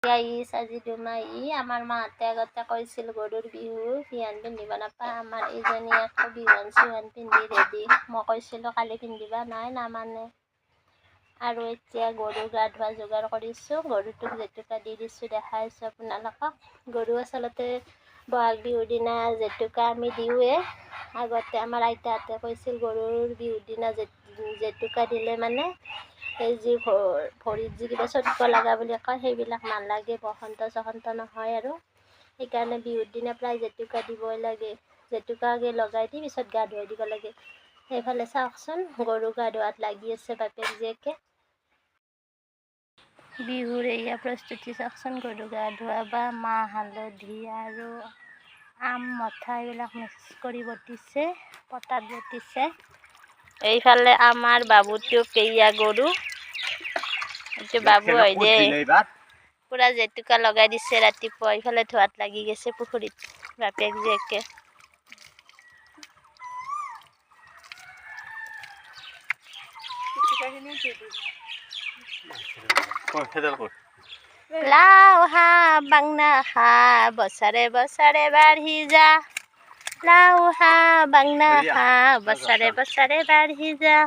গাইছ আজি দুমাহী আমাৰ মাহঁতে আগতে কৈছিল গৰুৰ বিহু বিহান পিন্ধিব নাপায় আমাৰ এইজনী আকৌ বিহান চিহান পিন্ধি ৰেডি মই কৈছিলোঁ কালি পিন্ধিবা নাই নামানে আৰু এতিয়া গৰু গা ধোৱা যোগাৰ কৰিছোঁ গৰুটোক জেতুকা দি দিছোঁ দেখাইছোঁ আপোনালোকক গৰু আচলতে বহাগ বিহুৰ দিনা জেতুকা আমি দিওঁৱে আগতে আমাৰ আইতাহঁতে কৈছিল গৰুৰ বিহুৰ দিনা জেতুকা দিলে মানে এই যি ভৰিত যি কিবা চটক লগা বুলি কয় সেইবিলাক নালাগে বসন্ত চসন্ত নহয় আৰু সেইকাৰণে বিহুৰ দিনা প্ৰায় জেতুকা দিবই লাগে জেতুকা আগে লগাই দি পিছত গা ধুৱাই দিব লাগে সেইফালে চাওকচোন গৰু গা ধোৱাত লাগি আছে বাপেক জীয়েকে বিহুৰ এয়া প্ৰস্তুতি চাওকচোন গৰু গা ধোৱা বা মাহ হালধি আৰু আম মঠা এইবিলাক মিক্স কৰি বটিছে পটাত বটিছে এইফালে আমাৰ বাবুটোক এয়া গৰু এইটো বাবু হয় দে পুৰা জেতুকা লগাই দিছে ৰাতিপুৱা এইফালে ধোৱাত লাগি গৈছে পুখুৰীত বাপেক জীয়েকে লাও হা বাংনা খা বছৰে বছৰে বাঢ়ি যা লাও হা বাংনা খা বছৰে বছৰে বাঢ়ি যা